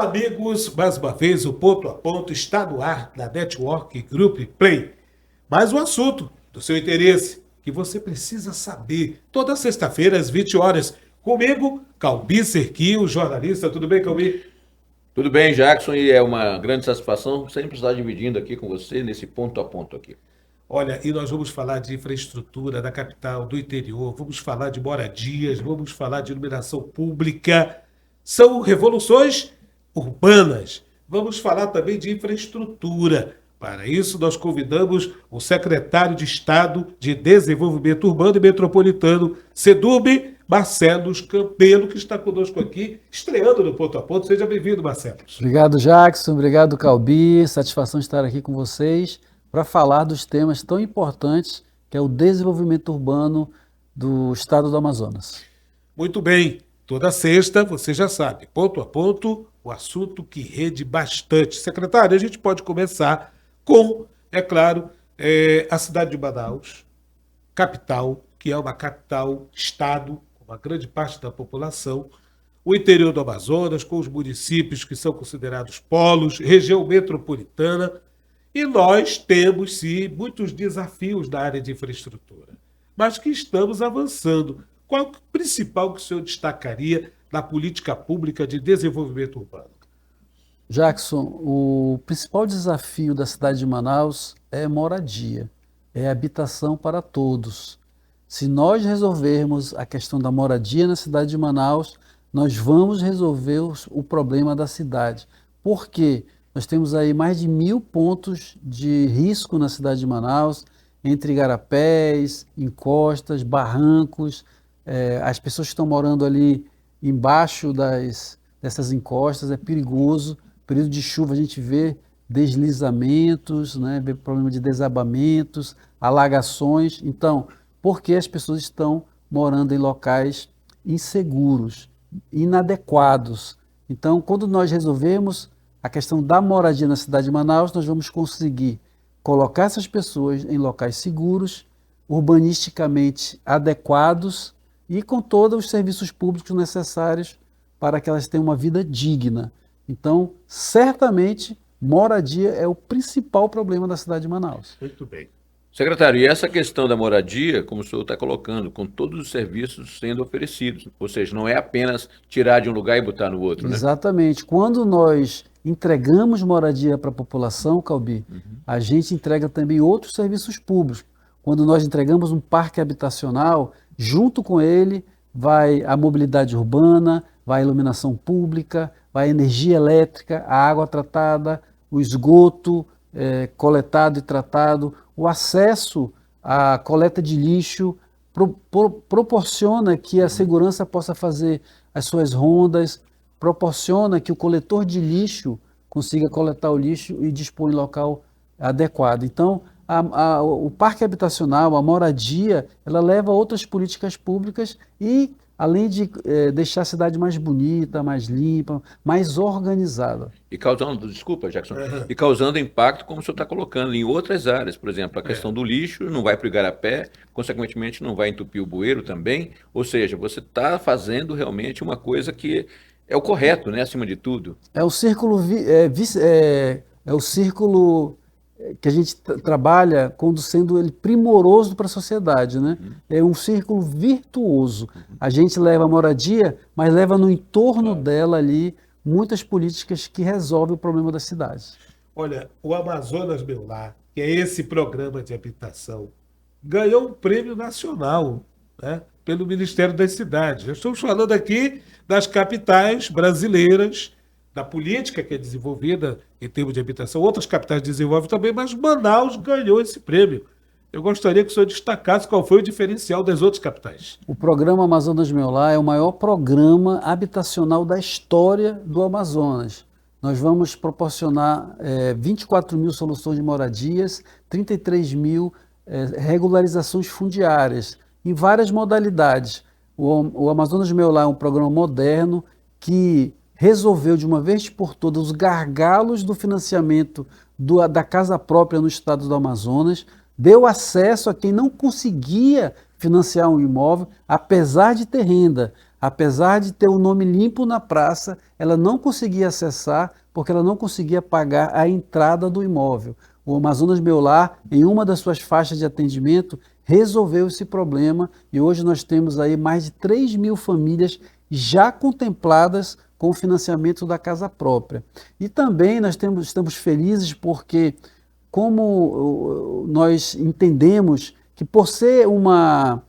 Olá, amigos. Mais uma vez, o Ponto a Ponto está no ar na Network Group Play. Mais um assunto do seu interesse que você precisa saber. Toda sexta-feira, às 20 horas. Comigo, Calbi Cerquinho, jornalista. Tudo bem, Calbi? Tudo bem, Jackson, e é uma grande satisfação sempre estar dividindo aqui com você nesse ponto a ponto aqui. Olha, e nós vamos falar de infraestrutura da capital, do interior, vamos falar de moradias, vamos falar de iluminação pública. São revoluções urbanas. Vamos falar também de infraestrutura. Para isso, nós convidamos o secretário de Estado de Desenvolvimento Urbano e Metropolitano, SEDURB, Marcelo Campelo, que está conosco aqui, estreando no Ponto a Ponto. Seja bem-vindo, Marcelo. Obrigado, Jackson. Obrigado, Calbi. Satisfação estar aqui com vocês para falar dos temas tão importantes que é o desenvolvimento urbano do estado do Amazonas. Muito bem. Toda sexta, você já sabe, ponto a ponto, o assunto que rende bastante. Secretário, a gente pode começar com, é claro, a cidade de Manaus, capital, que é uma capital-estado, com uma grande parte da população, o interior do Amazonas, com os municípios que são considerados polos, região metropolitana, e nós temos, sim, muitos desafios na área de infraestrutura, mas que estamos avançando. Qual é o principal que o senhor destacaria na política pública de desenvolvimento urbano? Jackson, o principal desafio da cidade de Manaus é moradia, é habitação para todos. Se nós resolvermos a questão da moradia na cidade de Manaus, nós vamos resolver o problema da cidade. Por quê? Nós temos aí mais de 1.000 pontos de risco na cidade de Manaus, entre igarapés, encostas, barrancos. As pessoas que estão morando ali embaixo dessas encostas, é perigoso. Período de chuva a gente vê deslizamentos, né? Vê problema de desabamentos, alagações. Então, por que as pessoas estão morando em locais inseguros, inadequados? Então, quando nós resolvemos a questão da moradia na cidade de Manaus, nós vamos conseguir colocar essas pessoas em locais seguros, urbanisticamente adequados e com todos os serviços públicos necessários para que elas tenham uma vida digna. Então, certamente, moradia é o principal problema da cidade de Manaus. Muito bem. Secretário, e essa questão da moradia, como o senhor está colocando, com todos os serviços sendo oferecidos, ou seja, não é apenas tirar de um lugar e botar no outro, né? Exatamente. Quando nós entregamos moradia para a população, Calbi, a gente entrega também outros serviços públicos. Quando nós entregamos um parque habitacional, junto com ele vai a mobilidade urbana, vai a iluminação pública, vai a energia elétrica, a água tratada, o esgoto coletado e tratado, o acesso à coleta de lixo, proporciona que a segurança possa fazer as suas rondas, proporciona que o coletor de lixo consiga coletar o lixo e dispor em local adequado. Então, o parque habitacional, a moradia, ela leva a outras políticas públicas e, além de deixar a cidade mais bonita, mais limpa, mais organizada. E causando, desculpa, Jackson, e causando impacto, como o senhor está colocando, em outras áreas. Por exemplo, a questão do lixo não vai para o igarapé, consequentemente não vai entupir o bueiro também. Ou seja, você está fazendo realmente uma coisa que é o correto, né, acima de tudo. É o círculo, é o círculo que a gente trabalha sendo ele primoroso para a sociedade, né? É um círculo virtuoso. A gente leva a moradia, mas leva no entorno dela ali muitas políticas que resolvem o problema das cidades. Olha, o Amazonas Meu Lar, que é esse programa de habitação, ganhou um prêmio nacional, né, pelo Ministério das Cidades. Nós estamos falando aqui das capitais brasileiras, da política que é desenvolvida em termos de habitação. Outras capitais desenvolvem também, mas Manaus ganhou esse prêmio. Eu gostaria que o senhor destacasse qual foi o diferencial das outras capitais. O programa Amazonas Meu Lar é o maior programa habitacional da história do Amazonas. Nós vamos proporcionar 24 mil soluções de moradias, 33 mil regularizações fundiárias, em várias modalidades. O Amazonas Meu Lar é um programa moderno que resolveu de uma vez por todas os gargalos do financiamento da casa própria no estado do Amazonas, deu acesso a quem não conseguia financiar um imóvel, apesar de ter renda. apesar de ter o nome limpo na praça, ela não conseguia acessar porque ela não conseguia pagar a entrada do imóvel. O Amazonas Meu Lar, em uma das suas faixas de atendimento, resolveu esse problema e hoje nós temos aí mais de 3.000 famílias já contempladas com o financiamento da casa própria. E também estamos felizes porque, como nós entendemos que por ser uma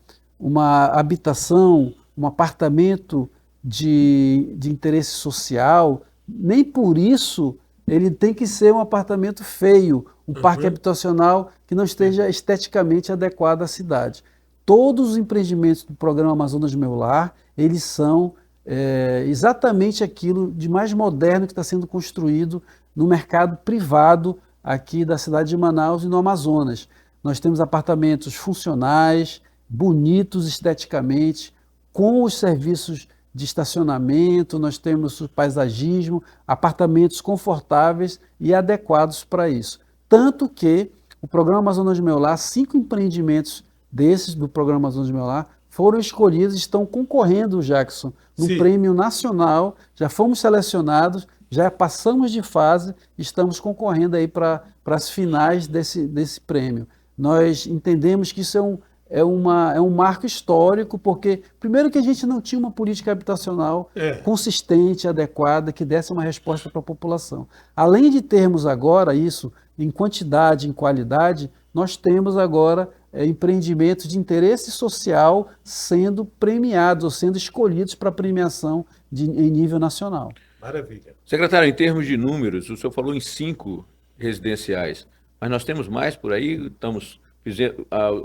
habitação, um apartamento de interesse social, nem por isso ele tem que ser um apartamento feio, um parque habitacional que não esteja esteticamente adequado à cidade. Todos os empreendimentos do programa Amazonas Meu Lar, eles são exatamente aquilo de mais moderno que está sendo construído no mercado privado aqui da cidade de Manaus e no Amazonas. Nós temos apartamentos funcionais, bonitos esteticamente, com os serviços de estacionamento, nós temos o paisagismo, apartamentos confortáveis e adequados para isso. Tanto que o programa Amazonas Meu Lar, 5 empreendimentos desses do programa Amazonas Meu Lar foram escolhidos, estão concorrendo, Jackson, no prêmio nacional, já fomos selecionados, já passamos de fase, estamos concorrendo aí para as finais desse prêmio. Nós entendemos que isso é um marco histórico, porque, primeiro, que a gente não tinha uma política habitacional consistente, adequada, que desse uma resposta para a população. Além de termos agora isso em quantidade, em qualidade, nós temos agora empreendimentos de interesse social sendo premiados ou sendo escolhidos para premiação em nível nacional. Maravilha. Secretário, em termos de números, o senhor falou em 5 residenciais, mas nós temos mais por aí?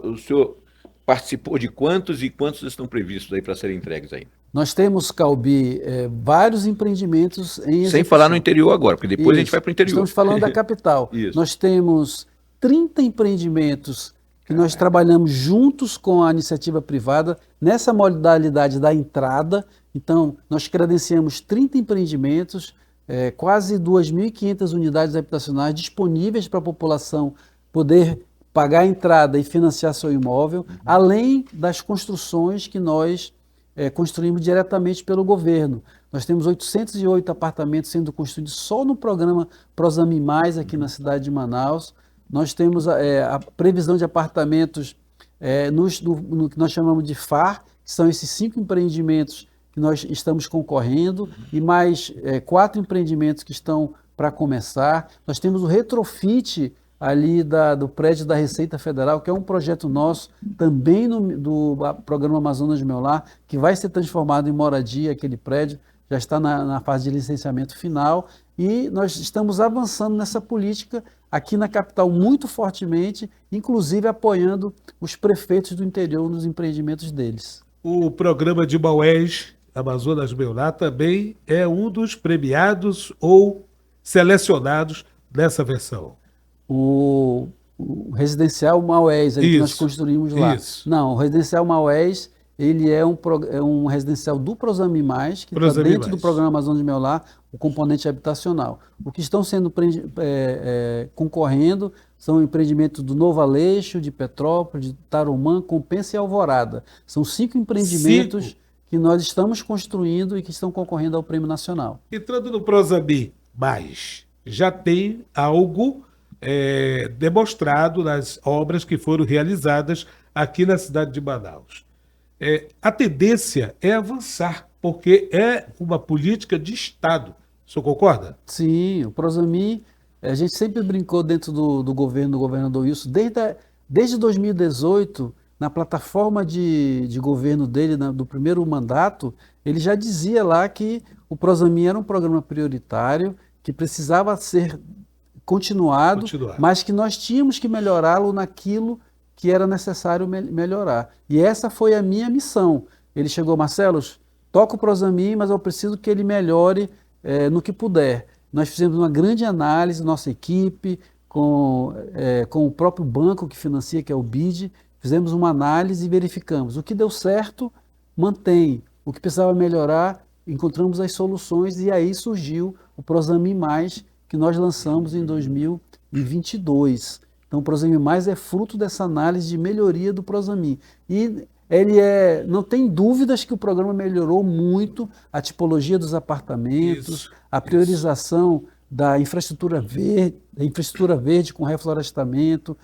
O senhor participou de quantos e quantos estão previstos aí para serem entregues aí? Nós temos, Calbi, vários empreendimentos em execução. Sem falar no interior agora, porque depois a gente vai para o interior. Estamos falando da capital. Nós temos 30 empreendimentos que nós trabalhamos juntos com a iniciativa privada nessa modalidade da entrada. Então, nós credenciamos 30 empreendimentos, quase 2.500 unidades habitacionais disponíveis para a população poder pagar a entrada e financiar seu imóvel, além das construções que nós construímos diretamente pelo governo. Nós temos 808 apartamentos sendo construídos só no programa Prosami Mais aqui na cidade de Manaus. Nós temos a previsão de apartamentos no que nós chamamos de FAR, que são esses 5 empreendimentos que nós estamos concorrendo, e mais 4 empreendimentos que estão para começar. Nós temos o retrofit ali do prédio da Receita Federal, que é um projeto nosso, também do programa Amazonas Meu Lar, que vai ser transformado em moradia, aquele prédio já está na fase de licenciamento final, e nós estamos avançando nessa política aqui na capital muito fortemente, inclusive apoiando os prefeitos do interior nos empreendimentos deles. O programa de Maués, Amazonas Meu Lar, também é um dos premiados ou selecionados nessa versão. O residencial Maués, que nós construímos lá. Não, o residencial Maués, ele é um residencial do Prosami Mais, que está dentro do programa Amazonas Meu Lar, o componente habitacional. O que estão sendo concorrendo são empreendimentos do Novo Aleixo, de Petrópolis, de Tarumã, Compensa e Alvorada. São 5 empreendimentos que nós estamos construindo e que estão concorrendo ao Prêmio Nacional. Entrando no Prosami Mais, já tem algo demonstrado nas obras que foram realizadas aqui na cidade de Manaus. A tendência é avançar, porque é uma política de Estado. O senhor concorda? Sim, o Prosami, a gente sempre brincou dentro do governo do governador Wilson, desde 2018, na plataforma de governo dele, do primeiro mandato, ele já dizia lá que o Prosami era um programa prioritário, que precisava ser continuado, mas que nós tínhamos que melhorá-lo naquilo que era necessário melhorar. E essa foi a minha missão. Ele chegou, Marcelo, toca o Prosami, mas eu preciso que ele melhore no que puder. Nós fizemos uma grande análise, nossa equipe, com o próprio banco que financia, que é o BID, fizemos uma análise e verificamos. O que deu certo, mantém. O que precisava melhorar, encontramos as soluções e aí surgiu o Prosami Mais, que nós lançamos em 2022. Então, o Prosami Mais é fruto dessa análise de melhoria do Prosami. E não tem dúvidas que o programa melhorou muito a tipologia dos apartamentos, Isso, a priorização da infraestrutura verde com reflorestamento,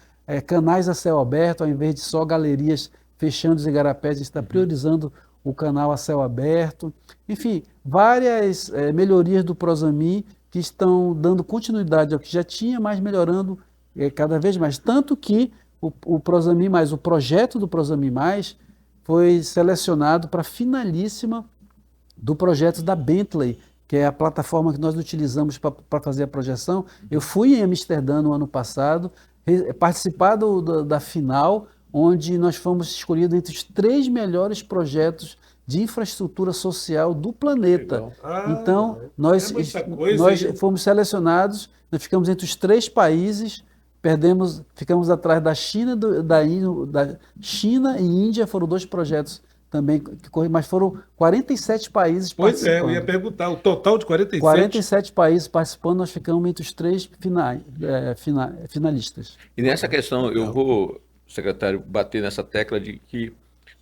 canais a céu aberto, ao invés de só galerias fechando os igarapés, a gente está priorizando o canal a céu aberto. Enfim, várias melhorias do Prozami que estão dando continuidade ao que já tinha, mas melhorando cada vez mais. Tanto que o Prozami Mais, o projeto do Prozami Mais, foi selecionado para a finalíssima do projeto da Bentley, que é a plataforma que nós utilizamos para fazer a projeção. Eu fui em Amsterdã no ano passado, participar da final, onde nós fomos escolhidos entre os 3 melhores projetos de infraestrutura social do planeta. Então, nós fomos selecionados, nós ficamos entre os 3 países, ficamos atrás da China, da China e Índia, foram 2 projetos também, mas foram 47 países participando. Pois eu ia perguntar, o total de 47? 47 países participando, nós ficamos entre os 3 finalistas. E nessa questão, eu vou, secretário, bater nessa tecla de que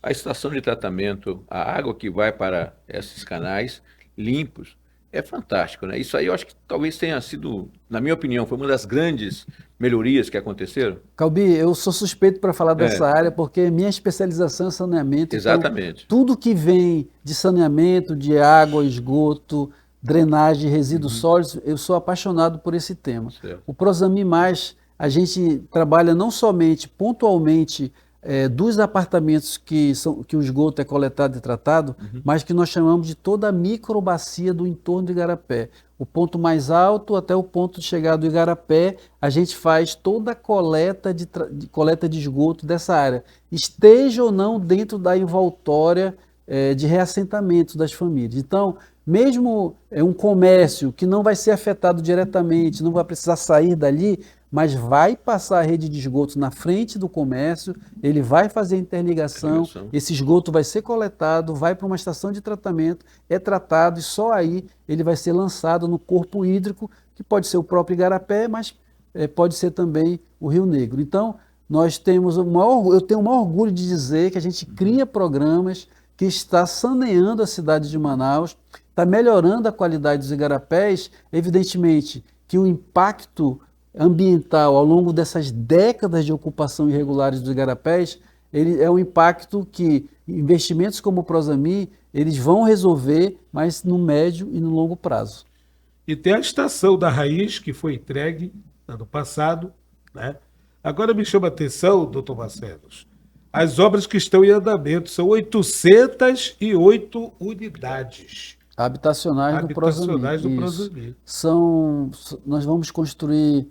a estação de tratamento, a água que vai para esses canais limpos, é fantástico, né? Isso aí eu acho que talvez tenha sido, na minha opinião, foi uma das grandes melhorias que aconteceram. Calbi, eu sou suspeito para falar dessa área, porque minha especialização é saneamento. Exatamente. Então, tudo que vem de saneamento, de água, esgoto, drenagem, resíduos sólidos, eu sou apaixonado por esse tema. Certo. O Prozami Mais, a gente trabalha não somente pontualmente dos apartamentos que o esgoto é coletado e tratado, mas que nós chamamos de toda a microbacia do entorno do igarapé. O ponto mais alto até o ponto de chegada do igarapé, a gente faz toda a coleta de esgoto dessa área, esteja ou não dentro da envoltória de reassentamento das famílias. Então, mesmo um comércio que não vai ser afetado diretamente, não vai precisar sair dali, mas vai passar a rede de esgoto na frente do comércio, ele vai fazer a interligação, esse esgoto vai ser coletado, vai para uma estação de tratamento, é tratado e só aí ele vai ser lançado no corpo hídrico, que pode ser o próprio igarapé, mas pode ser também o Rio Negro. Então, eu tenho o maior orgulho de dizer que a gente cria programas que está saneando a cidade de Manaus, está melhorando a qualidade dos igarapés, evidentemente que o impacto ambiental ao longo dessas décadas de ocupação irregulares dos igarapés, ele é um impacto que investimentos como o Prozami, eles vão resolver, mas no médio e no longo prazo. E tem a estação da Raiz, que foi entregue ano passado, né? Agora me chama a atenção, doutor Barcelos, as obras que estão em andamento, são 808 unidades. Habitacionais do Prozami. Nós vamos construir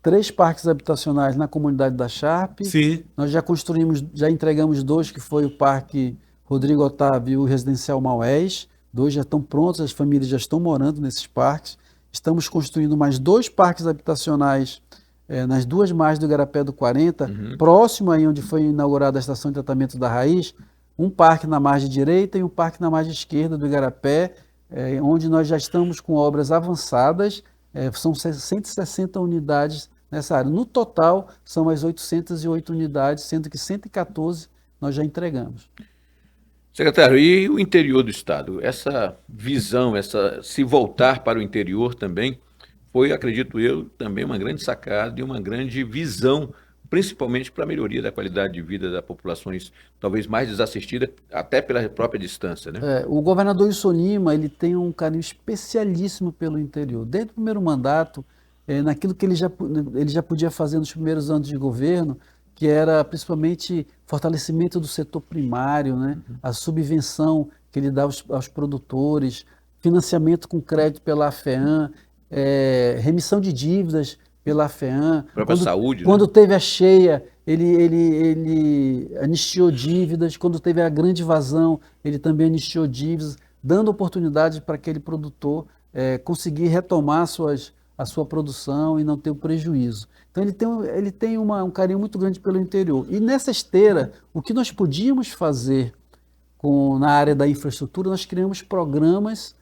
3 parques habitacionais na comunidade da Sharp. Sim. Nós já entregamos 2, que foi o Parque Rodrigo Otávio e o Residencial Maués. 2 já estão prontos, as famílias já estão morando nesses parques. Estamos construindo mais 2 parques habitacionais nas 2 margens do Igarapé do 40, próximo aí onde foi inaugurada a estação de tratamento da Raiz, um parque na margem direita e um parque na margem esquerda do Igarapé, onde nós já estamos com obras avançadas, são 160 unidades nessa área. No total, são as 808 unidades, sendo que 114 nós já entregamos. Secretário, e o interior do Estado? Essa visão, se voltar para o interior também, foi, acredito eu, também uma grande sacada e uma grande visão, principalmente para a melhoria da qualidade de vida das populações talvez mais desassistidas, até pela própria distância, né? O governador Wilson Lima, ele tem um carinho especialíssimo pelo interior. Desde o primeiro mandato, naquilo que ele já podia fazer nos primeiros anos de governo, que era principalmente fortalecimento do setor primário, né? A subvenção que ele dá aos produtores, financiamento com crédito pela AFEAM, remissão de dívidas pela AFEAM. Saúde, quando teve a cheia, ele anistiou dívidas. Quando teve a grande vazão, ele também anistiou dívidas, dando oportunidade para aquele produtor conseguir retomar a sua produção e não ter o prejuízo. Então ele tem um carinho muito grande pelo interior. E nessa esteira, o que nós podíamos fazer na área da infraestrutura, nós criamos programas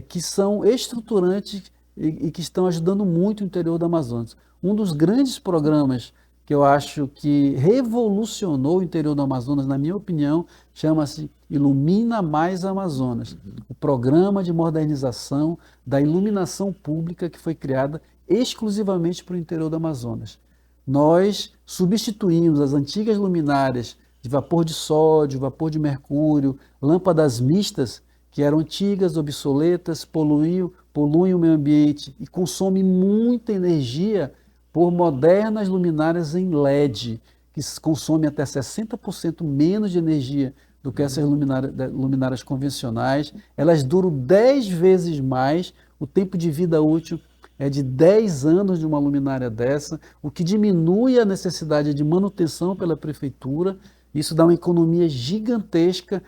que são estruturantes e que estão ajudando muito o interior do Amazonas. Um dos grandes programas que eu acho que revolucionou o interior do Amazonas, na minha opinião, chama-se Ilumina Mais Amazonas, o programa de modernização da iluminação pública que foi criada exclusivamente para o interior do Amazonas. Nós substituímos as antigas luminárias de vapor de sódio, vapor de mercúrio, lâmpadas mistas, que eram antigas, obsoletas, poluem o meio ambiente e consomem muita energia, por modernas luminárias em LED, que consomem até 60% menos de energia do que essas luminárias convencionais. Elas duram 10 vezes mais, o tempo de vida útil é de 10 anos de uma luminária dessa, o que diminui a necessidade de manutenção pela prefeitura. Isso dá uma economia gigantesca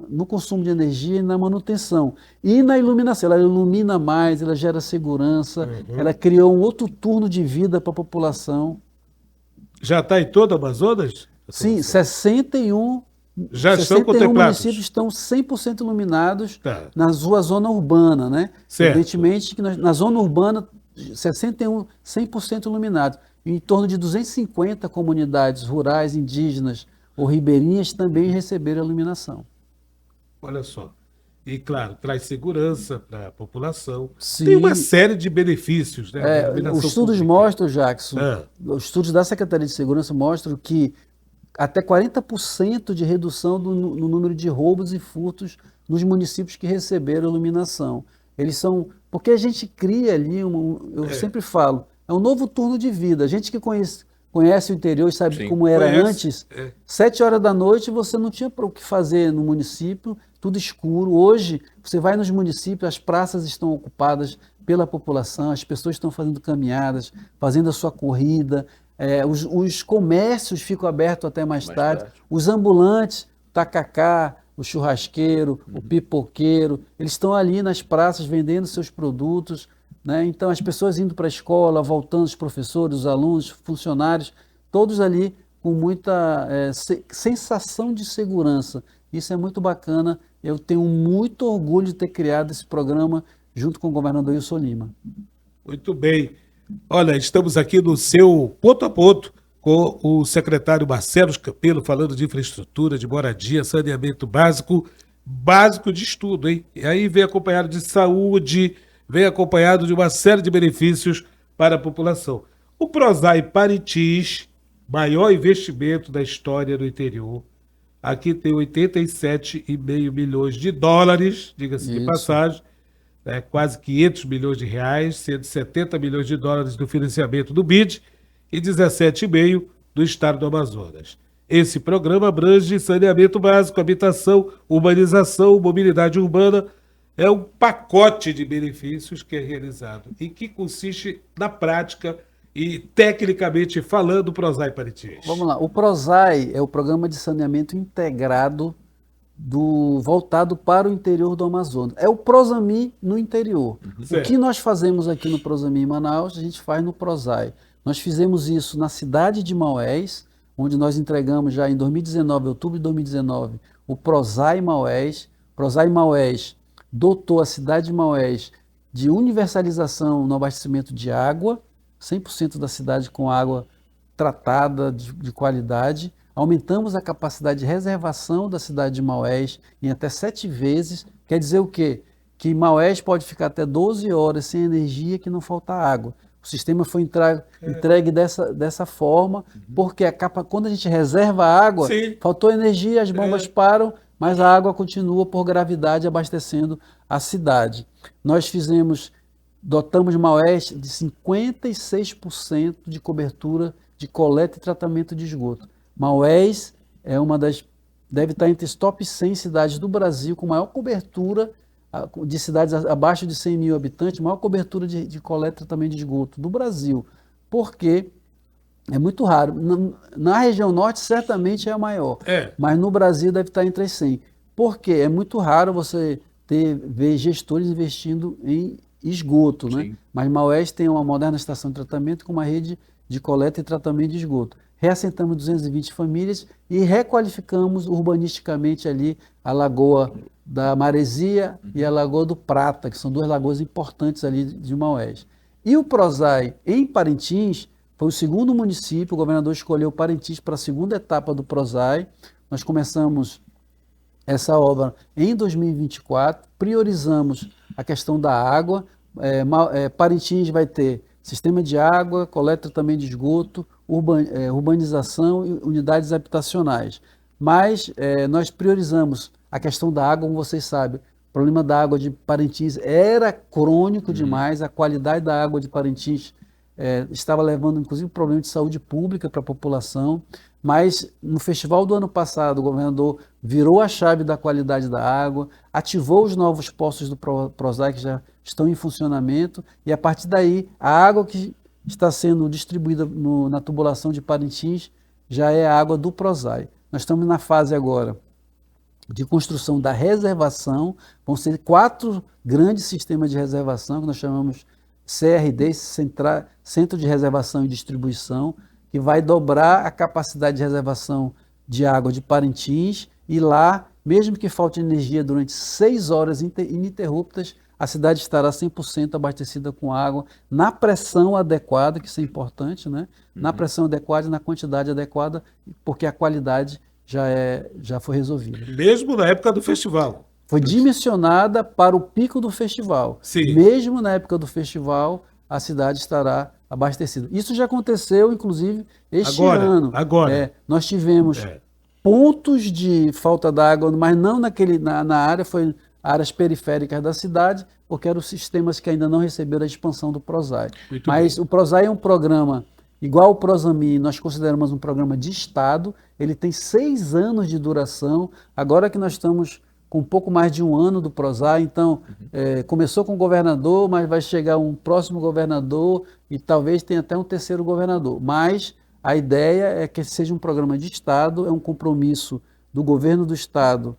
no consumo de energia e na manutenção. E na iluminação, ela ilumina mais, ela gera segurança, ela criou um outro turno de vida para a população. Já está em todo o Amazonas? Sim, 61 já estão contemplados. Municípios estão 100% iluminados na sua zona urbana, né? Certo. Evidentemente que na zona urbana, 61 100% iluminados. Em torno de 250 comunidades rurais, indígenas ou ribeirinhas também receberam iluminação. Olha só. E, claro, traz segurança para a população. Sim. Tem uma série de benefícios, né? Os estudos mostram, Jackson, os estudos da Secretaria de Segurança mostram que até 40% de redução no número de roubos e furtos nos municípios que receberam iluminação. Eles são... Porque a gente cria ali, eu sempre falo, é um novo turno de vida. A gente que conhece o interior e sabe como era antes, 7 horas da noite você não tinha o que fazer no município, tudo escuro. Hoje, você vai nos municípios, as praças estão ocupadas pela população, as pessoas estão fazendo caminhadas, fazendo a sua corrida, os comércios ficam abertos até mais tarde, os ambulantes, o tacacá, o churrasqueiro, o pipoqueiro, eles estão ali nas praças vendendo seus produtos, né? Então as pessoas indo para a escola, voltando, os professores, os alunos, funcionários, todos ali com muita sensação de segurança. Isso é muito bacana, eu tenho muito orgulho de ter criado esse programa junto com o governador Wilson Lima. Muito bem. Olha, estamos aqui no seu ponto a ponto com o secretário Marcelo Campelo, falando de infraestrutura, de moradia, saneamento básico de estudo, hein? E aí vem acompanhado de saúde, vem acompanhado de uma série de benefícios para a população. O Prosai Parintins, maior investimento da história no interior, aqui tem 87,5 milhões de dólares, diga-se de passagem, quase 500 milhões de reais, 170 milhões de dólares do financiamento do BID e 17,5 do estado do Amazonas. Esse programa abrange saneamento básico, habitação, urbanização, mobilidade urbana. É um pacote de benefícios que é realizado e que consiste na prática e tecnicamente falando o Prosai Parintins. Vamos lá, o Prosai é o Programa de Saneamento Integrado voltado para o interior do Amazonas. É o Prosami no interior. O que nós fazemos aqui no Prosami em Manaus, a gente faz no Prosai. Nós fizemos isso na cidade de Maués, onde nós entregamos já em 2019, outubro de 2019, o Prosai Maués. Prosai Maués dotou a cidade de Maués de universalização no abastecimento de água, 100% da cidade com água tratada de qualidade. Aumentamos a capacidade de reservação da cidade de Maués em até 7 vezes. Quer dizer o quê? Que Maués pode ficar até 12 horas sem energia, que não falta água. O sistema foi entregue dessa forma, porque quando a gente reserva a água, faltou energia, as bombas param, mas a água continua por gravidade abastecendo a cidade. Nós dotamos Maués de 56% de cobertura de coleta e tratamento de esgoto. Maués é deve estar entre as top 100 cidades do Brasil com maior cobertura de cidades abaixo de 100 mil habitantes, maior cobertura de coleta e tratamento de esgoto do Brasil, porque é muito raro. Na região norte certamente é a maior, mas no Brasil deve estar entre as 100. Por quê? É muito raro você ver gestores investindo em esgoto, né? Mas Maués tem uma moderna estação de tratamento com uma rede de coleta e tratamento de esgoto. Reassentamos 220 famílias e requalificamos urbanisticamente ali a Lagoa da Maresia e a Lagoa do Prata, que são 2 lagoas importantes ali de Maués. E o Prosai em Parintins foi o segundo município, o governador escolheu Parintins para a segunda etapa do PROSAI. Nós começamos essa obra em 2024, priorizamos a questão da água. Parintins vai ter sistema de água, coleta também de esgoto, urbanização e unidades habitacionais. Mas nós priorizamos a questão da água, como vocês sabem. O problema da água de Parintins era crônico demais, a qualidade da água de Parintins estava levando, inclusive, problema de saúde pública para a população. Mas no festival do ano passado, o governador virou a chave da qualidade da água, ativou os novos postos do PROSAI que já estão em funcionamento, e a partir daí, a água que está sendo distribuída na tubulação de Parintins já é a água do PROSAI. Nós estamos na fase agora de construção da reservação. Vão ser 4 grandes sistemas de reservação, que nós chamamos CRD, Centro de Reservação e Distribuição, que vai dobrar a capacidade de reservação de água de Parintins, e lá, mesmo que falte energia durante 6 horas ininterruptas, a cidade estará 100% abastecida com água, na pressão adequada, que isso é importante, né? Na pressão adequada e na quantidade adequada, porque a qualidade já foi resolvida. Mesmo na época do festival. Foi dimensionada para o pico do festival. Sim. Mesmo na época do festival, a cidade estará abastecida. Isso já aconteceu, inclusive, este ano. Agora. Nós tivemos pontos de falta d'água, mas não na área, foi áreas periféricas da cidade, porque eram sistemas que ainda não receberam a expansão do PROSAI. Mas o PROSAI é um programa, igual o PROSAMI, nós consideramos um programa de Estado, ele tem 6 anos de duração. Agora que nós estamos com um pouco mais de 1 ano do PROSAI, então começou com o governador, mas vai chegar um próximo governador e talvez tenha até um terceiro governador. Mas a ideia é que seja um programa de Estado, é um compromisso do governo do Estado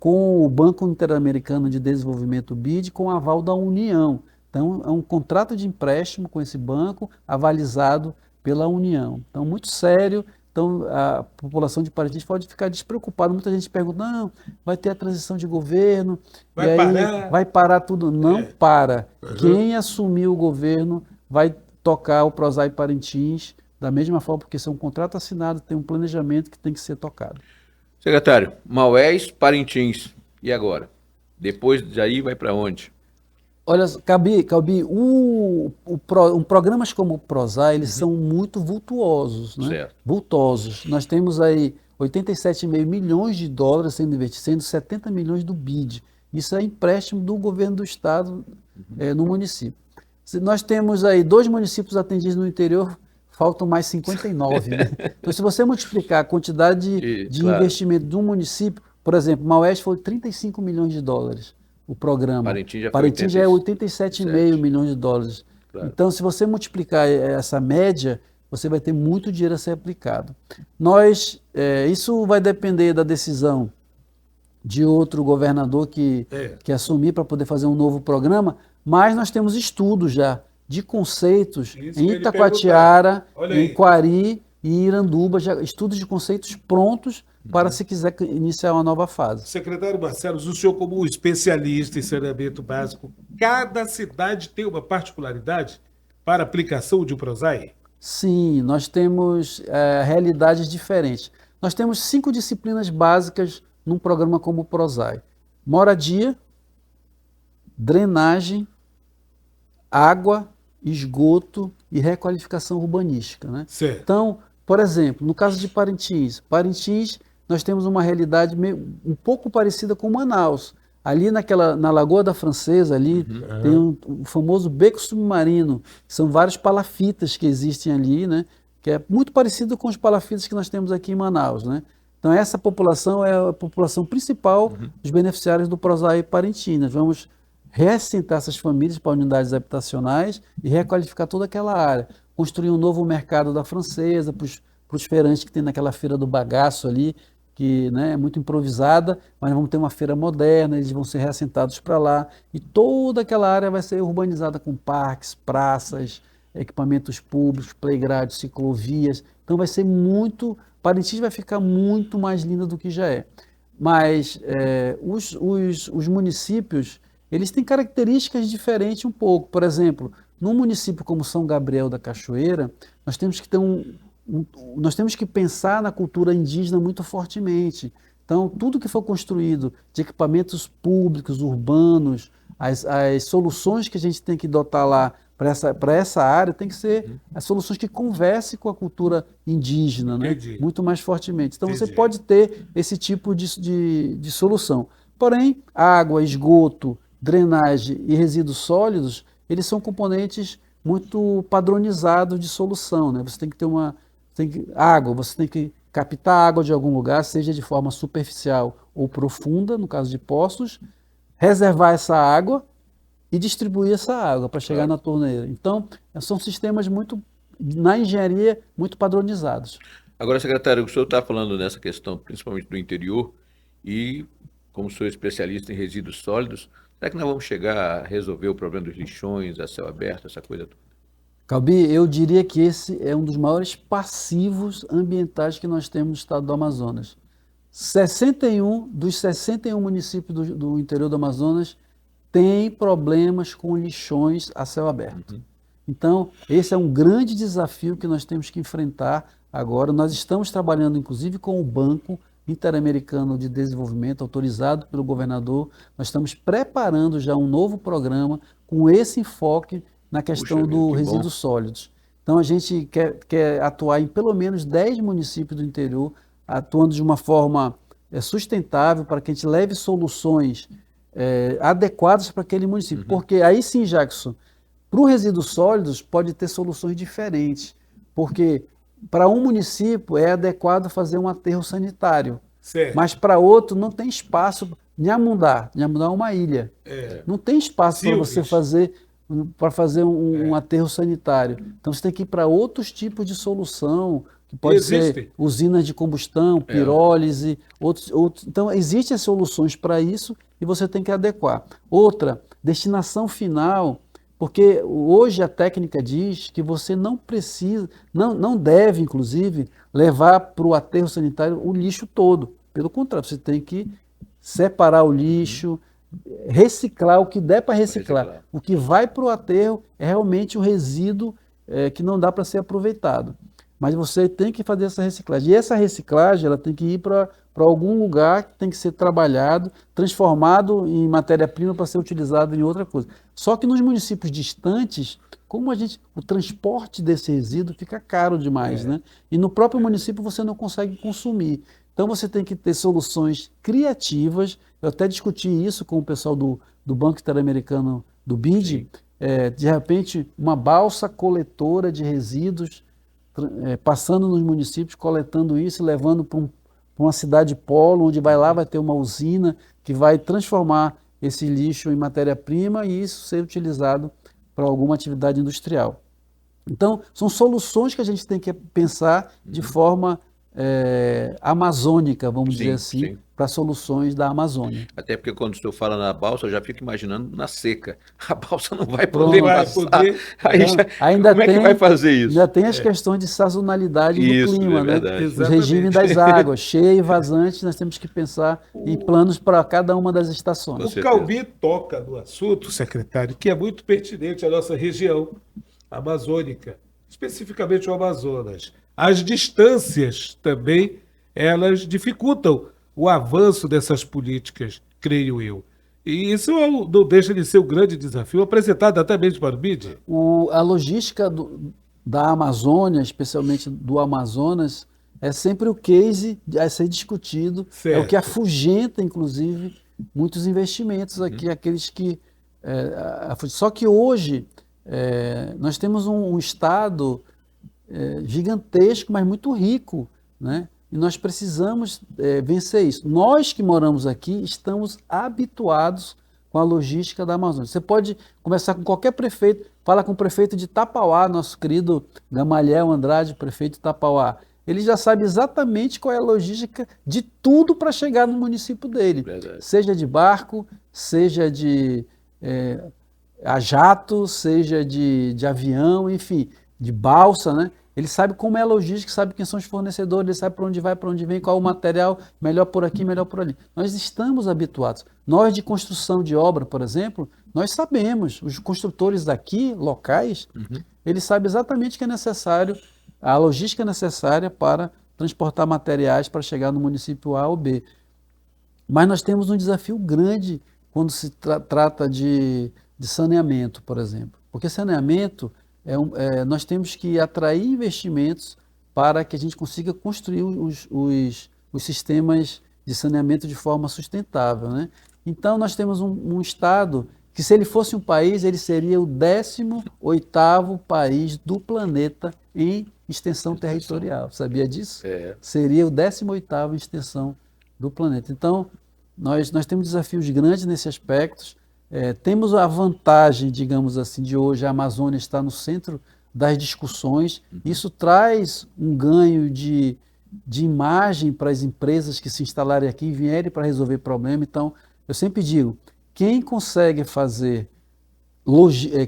com o Banco Interamericano de Desenvolvimento, BID, com o aval da União. Então é um contrato de empréstimo com esse banco, avalizado pela União. Então muito sério. Então, a população de Parintins pode ficar despreocupada. Muita gente pergunta, não, vai ter a transição de governo, vai parar tudo. Não para. Quem assumir o governo vai tocar o PROSAI Parintins da mesma forma, porque isso é um contrato assinado, tem um planejamento que tem que ser tocado. Secretário, Maués, Parintins, e agora? Depois daí vai para onde? Olha, Calbi, programas como o PROSAI, eles são muito vultuosos, né? Certo. Vultosos. Nós temos aí 87,5 milhões de dólares sendo investidos, sendo 70 milhões do BID. Isso é empréstimo do governo do estado no município. Nós temos aí 2 municípios atendidos no interior, faltam mais 59. Né? Então, se você multiplicar a quantidade de investimento de um município, por exemplo, Maués foi 35 milhões de dólares. O programa. Parintins já é 87,5 milhões de dólares. Claro. Então, se você multiplicar essa média, você vai ter muito dinheiro a ser aplicado. Isso vai depender da decisão de outro governador que assumir para poder fazer um novo programa, mas nós temos estudos já de conceitos em Itacoatiara, em Quari e Iranduba, já, estudos de conceitos prontos para se quiser iniciar uma nova fase. Secretário Marcelo, o senhor como especialista em saneamento básico, cada cidade tem uma particularidade para aplicação de PROSAI? Sim, nós temos realidades diferentes. Nós temos 5 disciplinas básicas num programa como o PROSAI. Moradia, drenagem, água, esgoto e requalificação urbanística. Né? Certo. Então, por exemplo, no caso de Parintins, nós temos uma realidade um pouco parecida com Manaus. Ali na Lagoa da Francesa, ali tem o famoso beco submarino, que são vários palafitas que existem ali, né? Que é muito parecido com os palafitas que nós temos aqui em Manaus. Né? Então essa população é a população principal dos beneficiários do PROSAI Parintins. Nós vamos reassentar essas famílias para unidades habitacionais e requalificar toda aquela área. Construir um novo mercado da Francesa para os feirantes que tem naquela feira do bagaço ali, que é muito improvisada, mas vamos ter uma feira moderna, eles vão ser reassentados para lá, e toda aquela área vai ser urbanizada com parques, praças, equipamentos públicos, playgrounds, ciclovias. Então vai ser Parintins vai ficar muito mais linda do que já é. Mas os municípios, eles têm características diferentes um pouco. Por exemplo, num município como São Gabriel da Cachoeira, nós temos que ter nós temos que pensar na cultura indígena muito fortemente. Então, tudo que for construído de equipamentos públicos, urbanos, as soluções que a gente tem que dotar lá para essa área tem que ser as soluções que conversem com a cultura indígena, né? Muito mais fortemente. Então, você pode ter esse tipo de solução. Porém, água, esgoto, drenagem e resíduos sólidos, eles são componentes muito padronizados de solução, né? Você tem que ter água, você tem que captar água de algum lugar, seja de forma superficial ou profunda, no caso de poços, reservar essa água e distribuir essa água para chegar na torneira. Então, são sistemas na engenharia, muito padronizados. Agora, secretário, o senhor está falando nessa questão, principalmente do interior, e como sou especialista em resíduos sólidos, será que nós vamos chegar a resolver o problema dos lixões, a céu aberto, essa coisa toda? Calbi, eu diria que esse é um dos maiores passivos ambientais que nós temos no estado do Amazonas. 61 dos 61 municípios do interior do Amazonas têm problemas com lixões a céu aberto. Então, esse é um grande desafio que nós temos que enfrentar agora. Nós estamos trabalhando, inclusive, com o Banco Interamericano de Desenvolvimento, autorizado pelo governador. Nós estamos preparando já um novo programa com esse enfoque na questão dos resíduos sólidos. Então, a gente quer atuar em pelo menos 10 municípios do interior, atuando de uma forma sustentável, para que a gente leve soluções adequadas para aquele município. Porque aí sim, Jackson, para os resíduos sólidos pode ter soluções diferentes, porque para um município é adequado fazer um aterro sanitário, mas para outro não tem espaço. Nhamundá é uma ilha, não tem espaço para você fazer um aterro sanitário. Então você tem que ir para outros tipos de solução, que pode ser usinas de combustão, pirólise, outros. Então existem soluções para isso e você tem que adequar. Outra, destinação final, porque hoje a técnica diz que você não precisa, não deve, inclusive, levar para o aterro sanitário o lixo todo. Pelo contrário, você tem que separar o lixo, reciclar o que der para reciclar. O que vai para o aterro é realmente o resíduo que não dá para ser aproveitado. Mas você tem que fazer essa reciclagem. E essa reciclagem ela tem que ir para algum lugar que tem que ser trabalhado, transformado em matéria-prima para ser utilizado em outra coisa. Só que nos municípios distantes, como o transporte desse resíduo fica caro demais, né? E no próprio município você não consegue consumir. Então você tem que ter soluções criativas. Eu até discuti isso com o pessoal do Banco Interamericano, do BID, de repente uma balsa coletora de resíduos, passando nos municípios, coletando isso e levando para uma cidade polo, onde vai ter uma usina que vai transformar esse lixo em matéria-prima e isso ser utilizado para alguma atividade industrial. Então, são soluções que a gente tem que pensar de forma amazônica, vamos dizer assim, para soluções da Amazônia. Até porque quando o senhor fala na balsa, eu já fico imaginando na seca. A balsa não vai poder passar. Ainda como é que vai fazer isso? Ainda tem as questões de sazonalidade do clima, né? Os regimes das águas, cheia e vazante, nós temos que pensar em planos para cada uma das estações. O Calbi toca no assunto, secretário, que é muito pertinente à nossa região amazônica, especificamente o Amazonas. As distâncias também, elas dificultam o avanço dessas políticas, creio eu. E isso não deixa de ser um grande desafio, apresentado até mesmo para o BID. A logística da Amazônia, especialmente do Amazonas, é sempre o case a ser discutido, é o que afugenta, inclusive, muitos investimentos aqui, aqueles que... Só que hoje nós temos um estado gigantesco, mas muito rico, né? E nós precisamos vencer isso. Nós que moramos aqui estamos habituados com a logística da Amazônia. Você pode conversar com qualquer prefeito, fala com o prefeito de Tapauá, nosso querido Gamaliel Andrade, prefeito de Tapauá. Ele já sabe exatamente qual é a logística de tudo para chegar no município dele. Verdade. Seja de barco, seja a jato, seja de avião, enfim, de balsa, né? Ele sabe como é a logística, sabe quem são os fornecedores, ele sabe para onde vai, para onde vem, qual é o material, melhor por aqui, melhor por ali. Nós estamos habituados. Nós de construção de obra, por exemplo, Nós sabemos, os construtores daqui, locais, eles sabem exatamente o que é necessário, a logística necessária para transportar materiais para chegar no município A ou B. Mas nós temos um desafio grande quando se trata de saneamento, por exemplo. Porque saneamento, nós temos que atrair investimentos para que a gente consiga construir os sistemas de saneamento de forma sustentável, né? Então, nós temos um estado que, se ele fosse um país, ele seria o 18º país do planeta em extensão territorial. Sabia disso? Seria o 18º em extensão do planeta. Então, nós temos desafios grandes nesse aspecto. Temos a vantagem, digamos assim, de hoje a Amazônia estar no centro das discussões. Isso traz um ganho de imagem para as empresas que se instalarem aqui e vierem para resolver problema. Então, eu sempre digo, quem consegue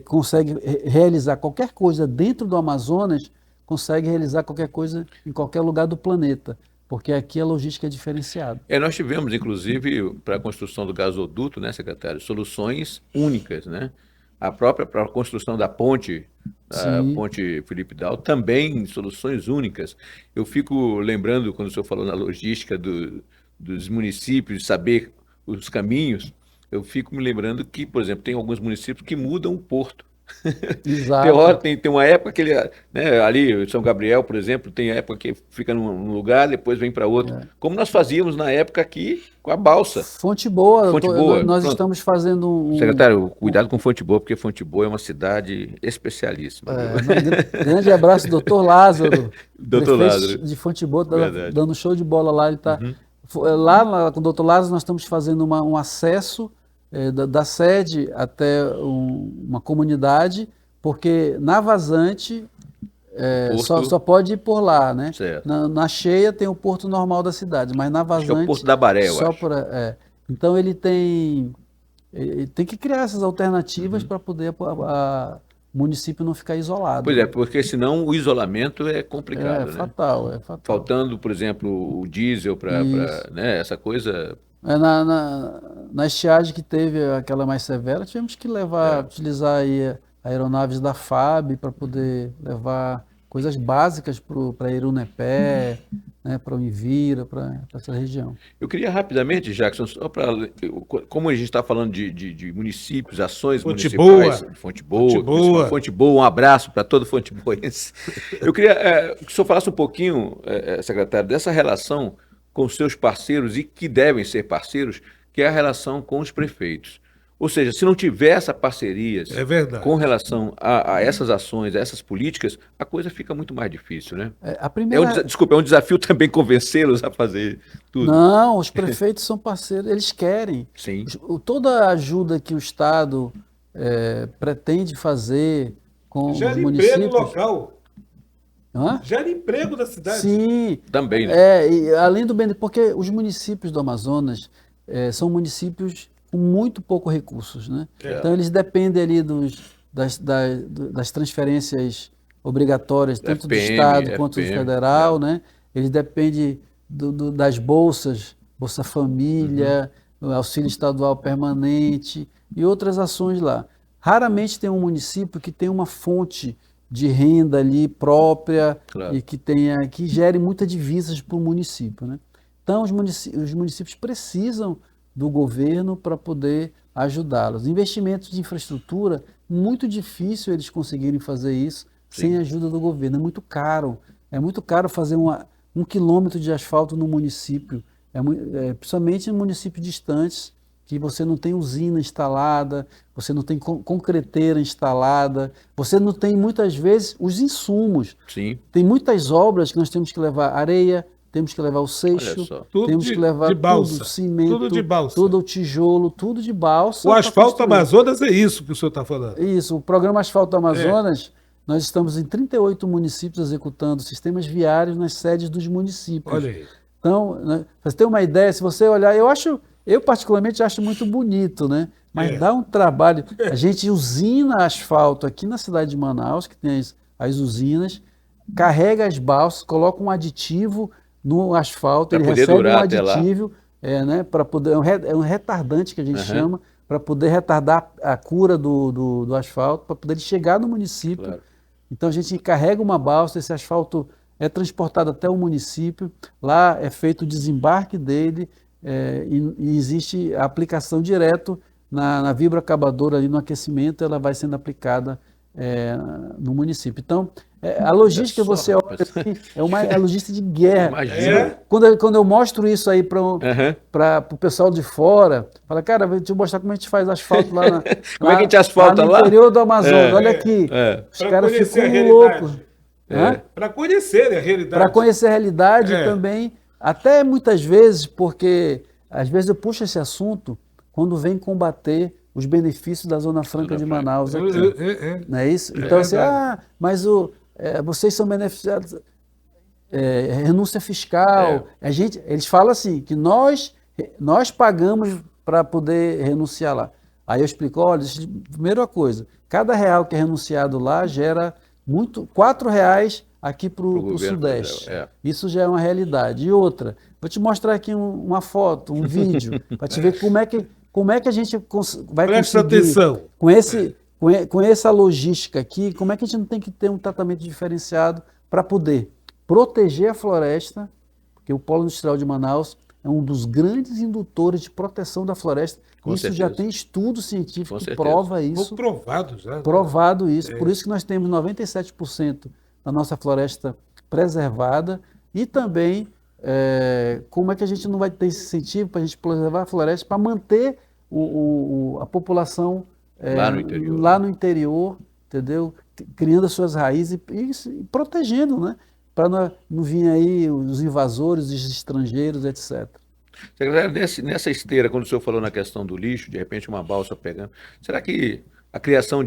consegue realizar qualquer coisa dentro do Amazonas, consegue realizar qualquer coisa em qualquer lugar do planeta, porque aqui a logística é diferenciada. Nós tivemos, inclusive, para a construção do gasoduto, né, secretário, soluções únicas, né? Para a construção da ponte Felipe Dal, também soluções únicas. Eu fico lembrando, quando o senhor falou na logística dos municípios, de saber os caminhos, eu fico me lembrando que, por exemplo, tem alguns municípios que mudam o porto. Exato. Tem uma época que ele, né, ali, São Gabriel, por exemplo, tem época que fica num lugar, depois vem para outro. Como nós fazíamos na época aqui com a balsa. Fonte Boa. Nós Pronto. Estamos fazendo Secretário, cuidado com Fonte Boa, porque Fonte Boa é uma cidade especialíssima. Grande abraço, doutor Lázaro. Doutor Lázaro. De Fonte Boa, dando show de bola lá. Ele tá, lá com o doutor Lázaro, nós estamos fazendo um acesso da sede até uma comunidade, porque na vazante só pode ir por lá, né? Na cheia tem o porto normal da cidade, mas na vazante... Acho que é o Porto da Baré, eu acho. Então ele tem que criar essas alternativas para poder o município não ficar isolado. Pois porque senão o isolamento é complicado, né? Fatal. Faltando, por exemplo, o diesel para né, essa coisa... Na estiagem que teve aquela mais severa, tivemos que utilizar aí aeronaves da FAB para poder levar coisas básicas para Irunepé, né, para o Invira, para essa região. Eu queria rapidamente, Jackson, só como a gente está falando de municípios, ações municipais, Fonte Boa, um abraço para todo Fonte Boense. Eu queria que o senhor falasse um pouquinho, secretário, dessa relação com os seus parceiros e que devem ser parceiros, que é a relação com os prefeitos. Ou seja, se não tiver essa parceria com relação a essas ações, a essas políticas, a coisa fica muito mais difícil, né? Desculpa, é um desafio também convencê-los a fazer tudo. Não, os prefeitos são parceiros, eles querem. Sim. Toda a ajuda que o Estado pretende fazer com os municípios... Gera emprego local. Gera emprego da cidade. Sim. Também, né? E além do bem, porque os municípios do Amazonas são municípios com muito poucos recursos, né? Então eles dependem ali das transferências obrigatórias, tanto do Estado quanto do federal, né? Eles dependem das bolsas, Bolsa Família, auxílio estadual permanente e outras ações lá. Raramente tem um município que tem uma fonte de renda ali própria e que gere muitas divisas para o município, né? Então os municípios precisam do governo para poder ajudá-los. Investimentos de infraestrutura, muito difícil eles conseguirem fazer isso sem a ajuda do governo. É muito caro. É muito caro fazer 1 quilômetro de asfalto no município, principalmente em municípios distantes, que você não tem usina instalada, você não tem concreteira instalada, você não tem, muitas vezes, os insumos. Sim. Tem muitas obras que nós temos que levar areia, temos que levar o seixo, temos que levar tudo, cimento, tudo o tijolo, tudo de balsa. O Asfalto Amazonas é isso que o senhor está falando. Isso, o programa Asfalto Amazonas, nós estamos em 38 municípios executando sistemas viários nas sedes dos municípios. Olha aí. Então, né, para você ter uma ideia, se você olhar, eu particularmente acho muito bonito, né? Mas dá um trabalho. A gente usina asfalto aqui na cidade de Manaus, que tem as usinas, carrega as balsas, coloca um aditivo no asfalto, ele recebe um aditivo, né, para poder, é um retardante que a gente chama, para poder retardar a cura do asfalto, para poder chegar no município. Claro. Então a gente carrega uma balsa, esse asfalto é transportado até o município, lá é feito o desembarque dele, e existe a aplicação direto na vibroacabadora ali no aquecimento, ela vai sendo aplicada no município. Então, a logística que você olha assim, é logística de guerra. Imagina. Quando eu mostro isso aí para o pessoal de fora, fala, cara, deixa eu mostrar como a gente faz asfalto lá, Como é que a gente asfalta no lá? interior do Amazonas, olha aqui. Os Pra caras conhecer a ficam realidade. loucos. Para conhecer a realidade. Para conhecer a realidade É. também, até muitas vezes, porque às vezes eu puxo esse assunto quando vem combater os benefícios da Zona Franca de Manaus aqui. Não é isso? Então, assim, mas vocês são beneficiados, renúncia fiscal. Eles falam assim, que nós pagamos para poder renunciar lá. Aí eu explico, olha, primeira coisa, cada real que é renunciado lá gera R$ 4 aqui para o Sudeste. Isso já é uma realidade. E outra, vou te mostrar aqui uma foto, um vídeo, para te ver como é que a gente vai Presta conseguir, atenção. com essa logística aqui, como é que a gente não tem que ter um tratamento diferenciado para poder proteger a floresta, porque o Polo Industrial de Manaus é um dos grandes indutores de proteção da floresta. Com isso certeza. já tem estudo científico Com que certeza. prova isso. Provado já. Provado isso. Por isso que nós temos 97% da nossa floresta preservada e também como é que a gente não vai ter esse incentivo para a gente preservar a floresta, para manter a população lá no interior, entendeu? Criando as suas raízes e protegendo, né? Para não vir aí os invasores, os estrangeiros, etc. Secretário, nessa esteira, quando o senhor falou na questão do lixo, de repente uma balsa pegando, será que a criação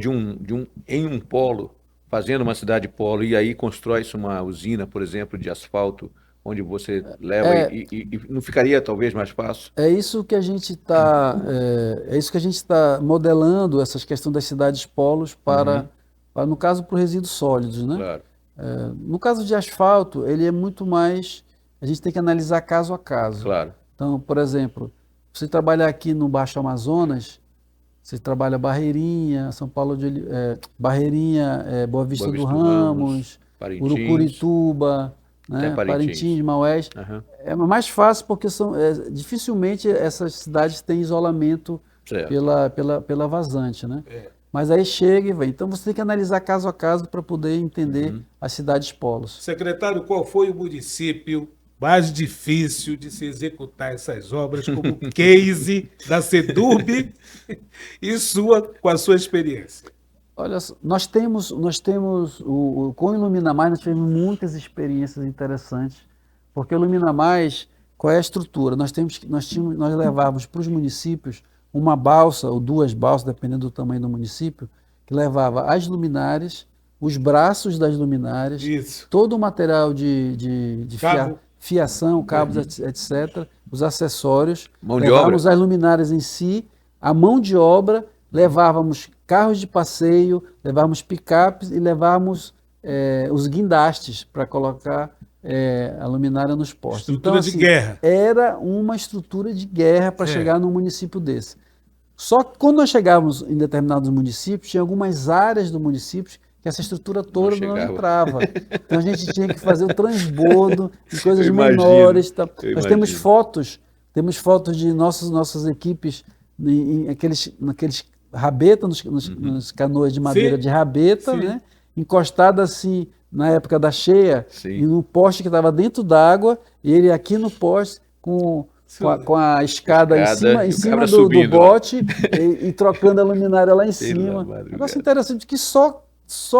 em um polo, fazendo uma cidade polo, e aí constrói-se uma usina, por exemplo, de asfalto, onde você leva e não ficaria talvez mais fácil? É isso que a gente está modelando, essas questões das cidades polos no caso, para os resíduos sólidos, né? Claro. No caso de asfalto, ele é muito mais, a gente tem que analisar caso a caso. Claro. Então, por exemplo, você trabalhar aqui no Baixo Amazonas, você trabalha Barreirinha, São Paulo Barreirinha, Boa Vista do Ramos, Parintins, Urucurituba, né? Parintins, Maués. É mais fácil porque dificilmente essas cidades têm isolamento pela vazante, né? Mas aí chega e vem. Então você tem que analisar caso a caso para poder entender as cidades polos. Secretário, qual foi o município mais difícil de se executar essas obras como case da SEDURB com a sua experiência? Olha, nós temos com o Ilumina Mais, nós tivemos muitas experiências interessantes, porque o Ilumina Mais, qual é a estrutura? Nós levávamos para os municípios uma balsa ou duas balsas, dependendo do tamanho do município, que levava as luminárias, os braços das luminárias, todo o material de fiação, cabos, etc., os acessórios, levávamos as luminárias em si, a mão de obra, levávamos carros de passeio, levávamos picapes e levávamos os guindastes para colocar a luminária nos postos. Estrutura de guerra. Era uma estrutura de guerra para chegar num município desse. Só que quando nós chegávamos em determinados municípios, tinha algumas áreas do município que essa estrutura toda não entrava. Então a gente tinha que fazer o transbordo em coisas menores. Tá? Nós temos fotos de nossas equipes naqueles rabeta, nos canoas de madeira de rabeta, né? Encostada assim na época da cheia, e no poste que estava dentro d'água, e ele aqui no poste com a escada em cima do bote e trocando a luminária lá em cima. Um negócio interessante que só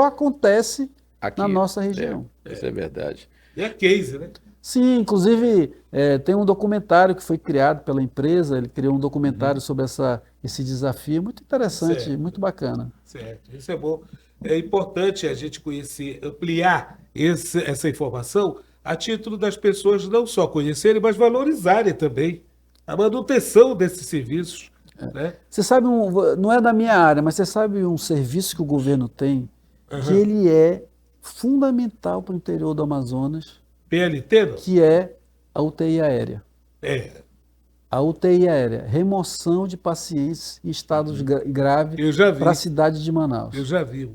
acontece aqui, na nossa região. Isso é verdade. E é case, né? Sim, inclusive tem um documentário que foi criado pela empresa, ele criou um documentário sobre esse desafio, muito interessante, muito bacana. Certo, isso é bom. É importante a gente conhecer, ampliar essa informação a título das pessoas não só conhecerem, mas valorizarem também a manutenção desses serviços. Né? Você sabe, não é da minha área, mas você sabe um serviço que o governo tem, que ele é fundamental para o interior do Amazonas, PLT, não? que é a UTI aérea. A UTI aérea, remoção de pacientes em estados graves Eu já vi. para a cidade de Manaus. Eu já vi.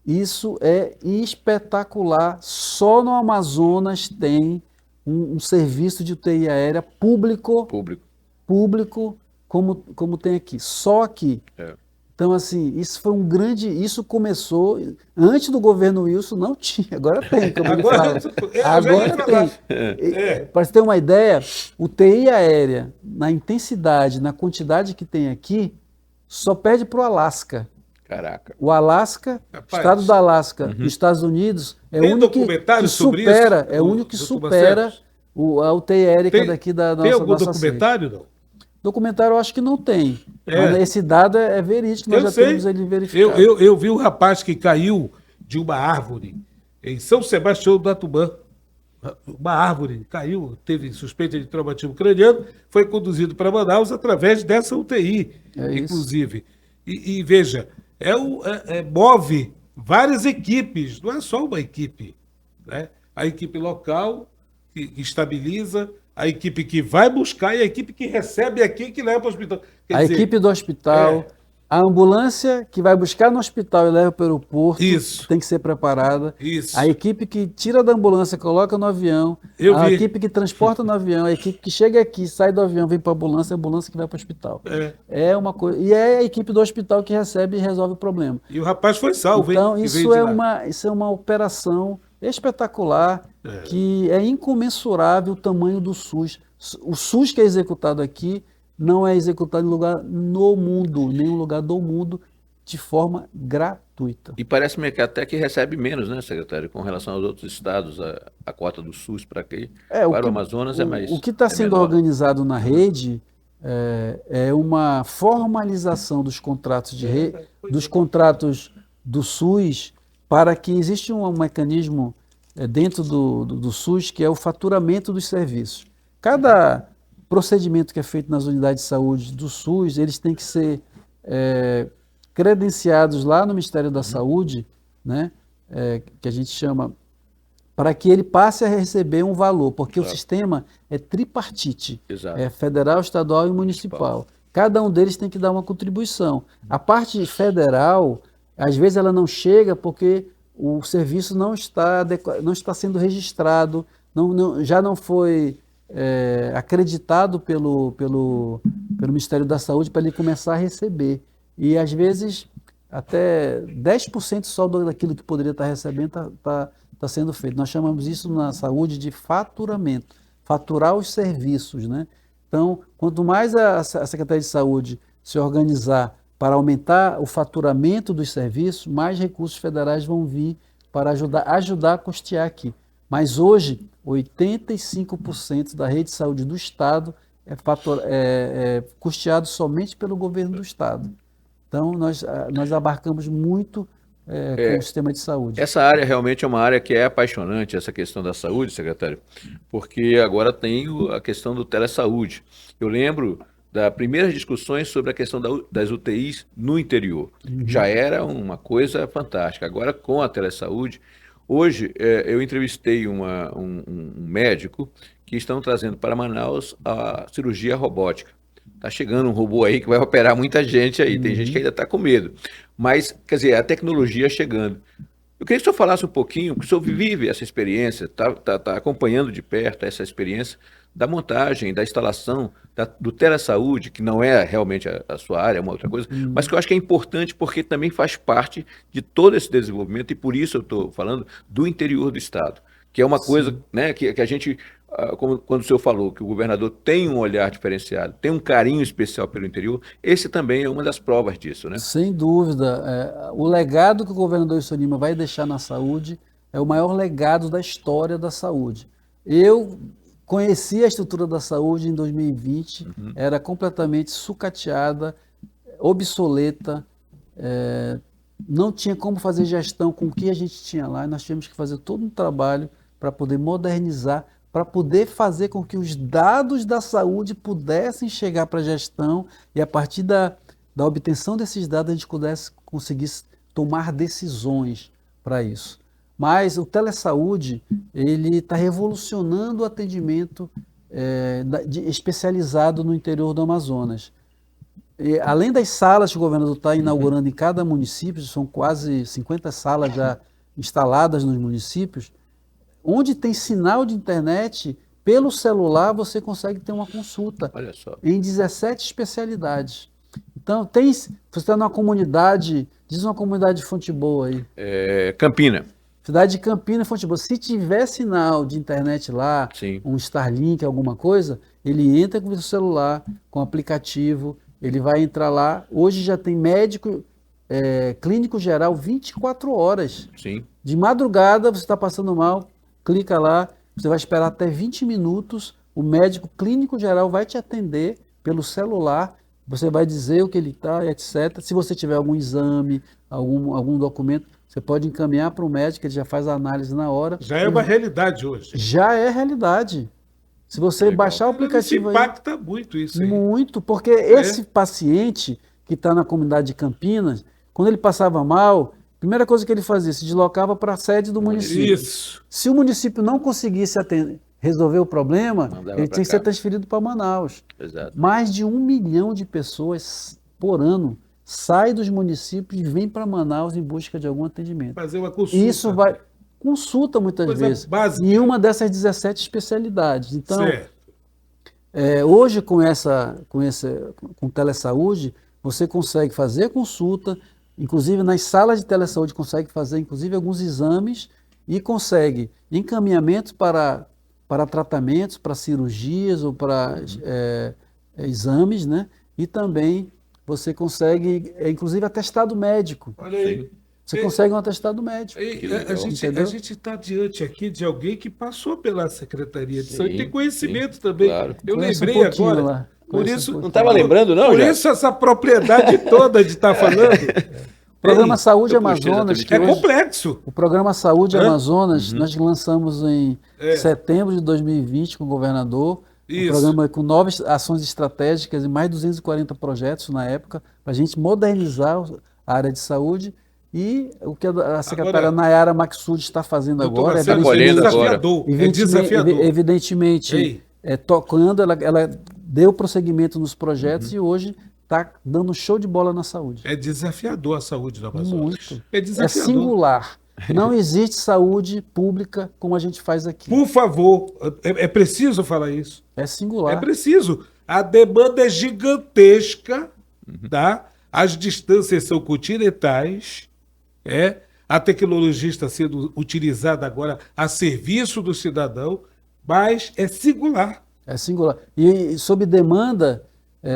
Isso é espetacular. Só no Amazonas tem um serviço de UTI aérea público como tem aqui. Só aqui. Então, assim, isso foi um grande. Isso começou. Antes do governo Wilson não tinha, agora tem, como ele fala. Agora tem. Para você ter uma ideia, UTI aérea, na intensidade, na quantidade que tem aqui, só perde para o Alasca. Caraca. O Alasca, estado do Alasca, nos Estados Unidos, é o único que supera, é o único que supera a UTI aérea daqui da nossa. Tem algum documentário, não? Documentário eu acho que não tem. Mas esse dado é verídico, nós já temos ele verificado. Eu vi um rapaz que caiu de uma árvore em São Sebastião do Atubã. Uma árvore caiu, teve suspeita de traumatismo craniano, foi conduzido para Manaus através dessa UTI, inclusive. E veja, move várias equipes, não é só uma equipe. Né? A equipe local que estabiliza, a equipe que vai buscar e a equipe que recebe aqui que leva para o hospital. Equipe do hospital, a ambulância que vai buscar no hospital e leva para o aeroporto, tem que ser preparada. A equipe que tira da ambulância, coloca no avião, equipe que transporta no avião, a equipe que chega aqui, sai do avião, vem para a ambulância que vai para o hospital. É uma coisa. E é a equipe do hospital que recebe e resolve o problema. E o rapaz foi salvo, então, isso é uma operação espetacular, que é incomensurável o tamanho do SUS. O SUS que é executado aqui não é executado em lugar no mundo, nenhum lugar do mundo, de forma gratuita. E parece-me que até que recebe menos, né, secretário, com relação aos outros estados, a cota do SUS para aqui, para o Amazonas é mais. O que está sendo organizado na rede é uma formalização dos contratos dos contratos do SUS, para que existe um mecanismo dentro do SUS que é o faturamento dos serviços. Cada procedimento que é feito nas unidades de saúde do SUS, eles têm que ser credenciados lá no Ministério da Saúde, né, que a gente chama, para que ele passe a receber um valor, porque o sistema é tripartite, é federal, estadual e municipal. Cada um deles tem que dar uma contribuição. A parte federal, às vezes ela não chega porque o serviço não está sendo registrado, já não foi acreditado pelo Ministério da Saúde para ele começar a receber. E às vezes até 10% só daquilo que poderia estar recebendo está sendo feito. Nós chamamos isso na saúde de faturamento, faturar os serviços, né? Então, quanto mais a Secretaria de Saúde se organizar para aumentar o faturamento dos serviços, mais recursos federais vão vir para ajudar a custear aqui. Mas hoje, 85% da rede de saúde do Estado é custeado somente pelo governo do Estado. Então, nós abarcamos muito com o sistema de saúde. Essa área realmente é uma área que é apaixonante, essa questão da saúde, secretário, porque agora tem a questão do telesaúde. Eu lembro das primeiras discussões sobre a questão das UTIs no interior. Já era uma coisa fantástica. Agora, com a telesaúde, hoje eu entrevistei um médico que estão trazendo para Manaus a cirurgia robótica. Está chegando um robô aí que vai operar muita gente aí. Tem gente que ainda está com medo. Mas, quer dizer, a tecnologia chegando. Eu queria que o senhor falasse um pouquinho, porque o senhor vive essa experiência, está acompanhando de perto essa experiência da montagem, da instalação do telesaúde, que não é realmente a sua área, é uma outra coisa, mas que eu acho que é importante porque também faz parte de todo esse desenvolvimento, e por isso eu estou falando do interior do Estado, que é uma coisa, né, que a gente, quando o senhor falou que o governador tem um olhar diferenciado, tem um carinho especial pelo interior, esse também é uma das provas disso, né? Sem dúvida. O legado que o governador Wilson Lima vai deixar na saúde é o maior legado da história da saúde. Eu conheci a estrutura da saúde em 2020, era completamente sucateada, obsoleta, não tinha como fazer gestão com o que a gente tinha lá, nós tivemos que fazer todo um trabalho para poder modernizar, para poder fazer com que os dados da saúde pudessem chegar para a gestão e a partir da obtenção desses dados a gente conseguisse tomar decisões para isso. Mas o telesaúde, ele está revolucionando o atendimento especializado no interior do Amazonas. E, além das salas que o governador está inaugurando em cada município, são quase 50 salas já instaladas nos municípios, onde tem sinal de internet, pelo celular você consegue ter uma consulta. Olha só. Em 17 especialidades. Então, você está numa comunidade, diz uma comunidade de Fonteboa aí. Campina. Cidade de Campina, Fonteboa. Se tiver sinal de internet lá, Sim. um Starlink, alguma coisa, ele entra com o celular, com o aplicativo, ele vai entrar lá. Hoje já tem médico clínico geral 24 horas. Sim. De madrugada, você está passando mal, clica lá, você vai esperar até 20 minutos, o médico clínico geral vai te atender pelo celular, você vai dizer o que ele está, etc. Se você tiver algum exame, algum documento, você pode encaminhar para o médico, ele já faz a análise na hora. Já é uma realidade hoje. Já é realidade. Se você baixar o aplicativo aí... impacta muito isso aí. Muito, porque esse paciente que está na comunidade de Campinas, quando ele passava mal, a primeira coisa que ele fazia, se deslocava para a sede do município. Isso. Se o município não conseguisse resolver o problema, ele tinha que ser transferido para Manaus. Exato. Mais de 1 milhão de pessoas por ano saem dos municípios e vêm para Manaus em busca de algum atendimento. Fazer uma consulta. Isso vai... Consulta muitas vezes. Básica. Em uma dessas 17 especialidades. Então, hoje com telesaúde, você consegue fazer consulta, inclusive nas salas de telesaúde consegue fazer inclusive alguns exames e consegue encaminhamento para tratamentos, para cirurgias ou para exames, né? E também você consegue, inclusive, atestado médico. Olha aí. Você consegue um atestado médico. A gente está diante aqui de alguém que passou pela Secretaria de Saúde, tem conhecimento também. Claro. Eu lembrei agora. Lá. Por isso, não estava lembrando, não? Por isso essa propriedade toda de estar falando. O Programa Saúde Amazonas, que é complexo. O Programa Saúde Amazonas, nós lançamos em setembro de 2020 com o governador. Um programa com 9 ações estratégicas e mais de 240 projetos na época, para a gente modernizar a área de saúde. E o que a secretária Nayara Maksud está fazendo agora é desafiador. Evidentemente, tocando, ela deu prosseguimento nos projetos e hoje está dando show de bola na saúde. É desafiador a saúde do Amazonas. Muito. É desafiador. É singular. Não existe saúde pública como a gente faz aqui. Por favor, é preciso falar isso. É singular. É preciso. A demanda é gigantesca, tá? As distâncias são continentais. A tecnologia está sendo utilizada agora a serviço do cidadão, mas é singular. É singular. E sob demanda,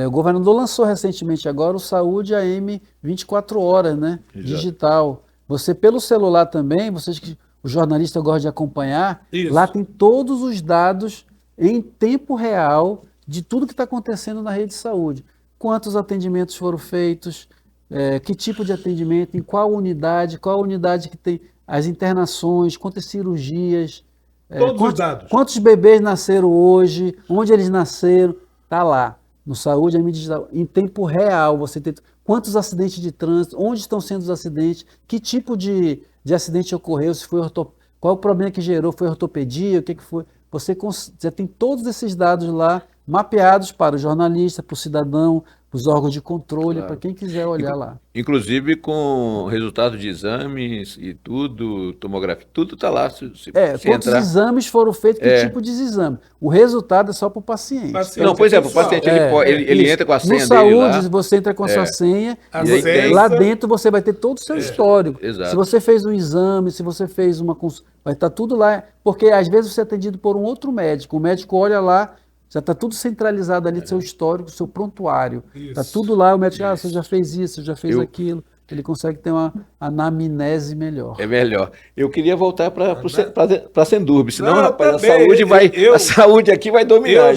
o governador lançou recentemente agora o Saúde AM 24 horas, né? Exato. Digital. Você pelo celular também, vocês que o jornalista gosta de acompanhar, lá tem todos os dados em tempo real de tudo que está acontecendo na rede de saúde. Quantos atendimentos foram feitos, que tipo de atendimento, em qual unidade que tem as internações, quantas cirurgias, todos os dados. Quantos bebês nasceram hoje, onde eles nasceram, está lá. No Saúde, a mídia digital, em tempo real, você tem quantos acidentes de trânsito, onde estão sendo os acidentes, que tipo de acidente ocorreu, se foi qual o problema que gerou, foi ortopedia, o que foi. Você já tem todos esses dados lá mapeados para o jornalista, para o cidadão, para os órgãos de controle, para quem quiser olhar lá. Inclusive com resultado de exames e tudo, tomografia, tudo está lá. Quantos exames foram feitos, que tipo de exame. O resultado é só para o paciente. Não, pois é, para o paciente ele entra com a senha no dele saúde, lá. Você entra com a sua senha, e lá dentro você vai ter todo o seu histórico. Exato. Se você fez um exame, se você fez uma consulta, vai estar tudo lá, porque às vezes você é atendido por um outro médico, o médico olha lá, já está tudo centralizado ali, seu histórico, seu prontuário. Está tudo lá, o médico, você já fez isso, você já fez aquilo. Ele consegue ter uma anamnese melhor. É melhor. Eu queria voltar para a Sendurbe, senão, rapaz, a saúde aqui vai dominar.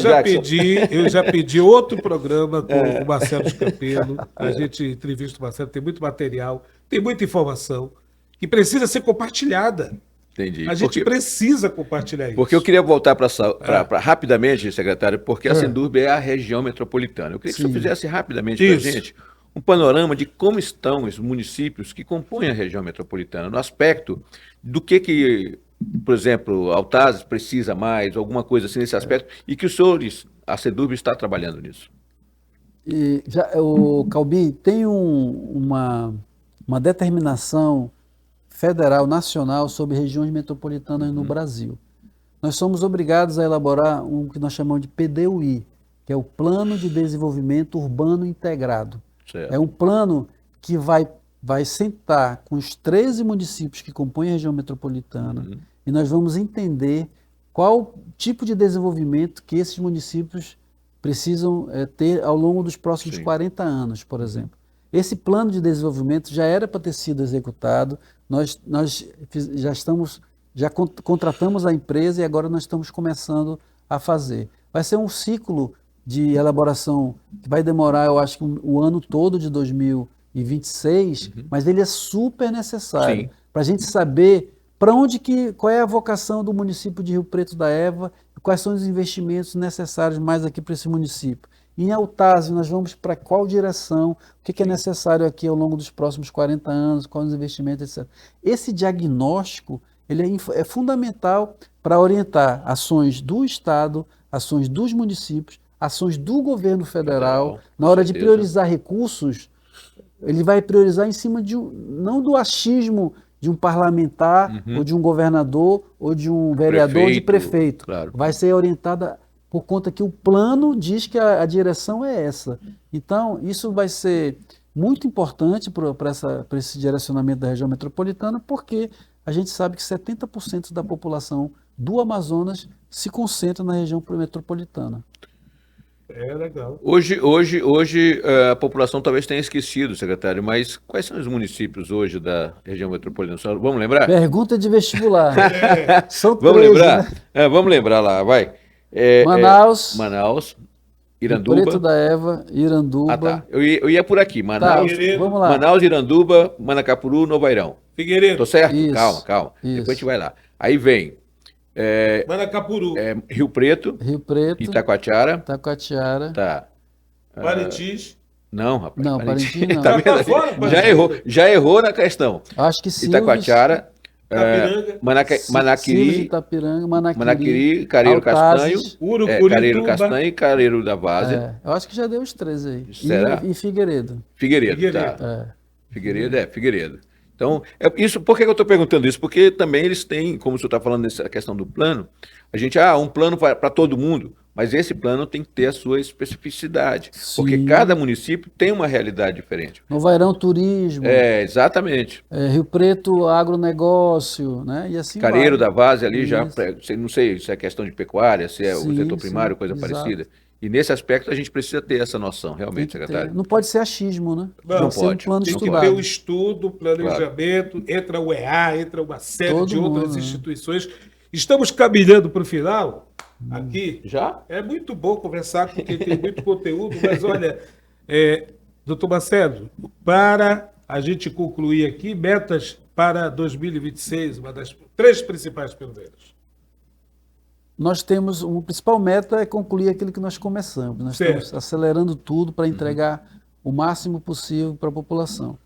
Eu já pedi outro programa com o Marcelo Campelo. A gente entrevista o Marcelo, tem muito material, tem muita informação que precisa ser compartilhada. Entendi. A gente precisa compartilhar isso. Porque eu queria voltar para rapidamente, secretário, porque a Sendurbe é a região metropolitana. Eu queria que o senhor fizesse rapidamente para a gente um panorama de como estão os municípios que compõem a região metropolitana, no aspecto do que por exemplo, Altazes precisa mais, alguma coisa assim nesse aspecto, e que os senhores, a Sedurb está trabalhando nisso. E o Calbi tem uma determinação federal, nacional, sobre regiões metropolitanas no Brasil. Nós somos obrigados a elaborar um que nós chamamos de PDUI, que é o Plano de Desenvolvimento Urbano Integrado. Certo. É um plano que vai sentar com os 13 municípios que compõem a região metropolitana e nós vamos entender qual tipo de desenvolvimento que esses municípios precisam ter ao longo dos próximos 40 anos, por exemplo. Esse plano de desenvolvimento já era para ter sido executado, nós já contratamos a empresa e agora nós estamos começando a fazer. Vai ser um ciclo de elaboração que vai demorar, eu acho, o ano todo de 2026, mas ele é super necessário para a gente saber qual é a vocação do município de Rio Preto da Eva e quais são os investimentos necessários mais aqui para esse município. Em Altazes, nós vamos para qual direção, o que é necessário aqui ao longo dos próximos 40 anos, quais os investimentos, etc. Esse diagnóstico ele é fundamental para orientar ações do Estado, ações dos municípios, ações do governo federal. Na hora de priorizar recursos, ele vai priorizar em cima não do achismo de um parlamentar, ou de um governador, ou de um vereador, ou de prefeito. Claro. Vai ser orientada por conta que o plano diz que a direção é essa. Então, isso vai ser muito importante para esse direcionamento da região metropolitana, porque a gente sabe que 70% da população do Amazonas se concentra na região metropolitana. É legal. Hoje a população talvez tenha esquecido, secretário, mas quais são os municípios hoje da região metropolitana? Vamos lembrar? Pergunta de vestibular. São Vamos 13, lembrar? né? Vamos lembrar lá, vai. Manaus, Iranduba. Preto da Eva, Iranduba. Ah, tá. Eu ia por aqui. Manaus, vamos lá. Manaus, Iranduba, Manacapuru, Novairão. Figueiredo. Tô certo? Isso, Calma. isso. Depois a gente vai lá. Aí vem Manacapuru. Rio Preto, Itacoatiara. Tá. Parintins. Não, rapaz. Não, Parintins não. Tá vendo? Já errou na questão. Acho que sim. Itacoatiara, Itapiranga. Manaquiri, Itapiranga, Manaquiri, Careiro Castanho, Careiro Castanho e Careiro da Várzea. Eu acho que já deu os 13 aí. Será? E Figueiredo. Figueiredo, tá. Figueiredo. Então, por que eu estou perguntando isso? Porque também eles têm, como o senhor está falando nessa questão do plano, um plano para todo mundo, mas esse plano tem que ter a sua especificidade, porque cada município tem uma realidade diferente. Novairão Turismo. Exatamente. Rio Preto Agronegócio, né? E assim Careiro vai. da Várzea ali já, não sei se é questão de pecuária, se é o setor primário, coisa exato. parecida. E nesse aspecto a gente precisa ter essa noção, realmente, secretário. Não pode ser achismo, né? Não Tem que ser um plano Tem que estudado. ter o estudo, planejamento, entra o EA, entra uma série de outras instituições. Estamos caminhando para o final aqui. Já? É muito bom conversar com quem tem muito conteúdo, mas olha, doutor Marcelo, para a gente concluir aqui, metas para 2026, uma das 3 principais, pelo menos. Nós temos, uma principal meta é concluir aquilo que nós começamos. Nós estamos acelerando tudo para entregar o máximo possível para a população.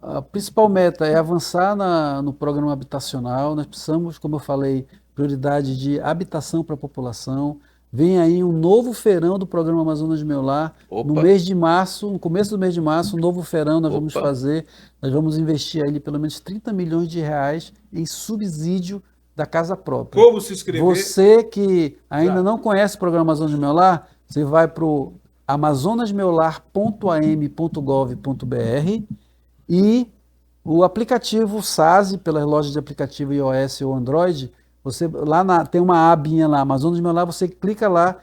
A principal meta é avançar no programa habitacional. Nós precisamos, como eu falei, prioridade de habitação para a população. Vem aí um novo feirão do programa Amazonas Meu Lar. No mês de março, no começo do mês de março, um novo feirão nós vamos fazer. Nós vamos investir ali pelo menos 30 milhões de reais em subsídio da casa própria. Como se inscrever? Você que ainda não conhece o programa Amazonas Meu Lar, você vai para o amazonasmeular.am.gov.br e o aplicativo SASE, pelas lojas de aplicativo iOS ou Android, tem uma abinha lá, Amazonas Meu Lar, você clica lá,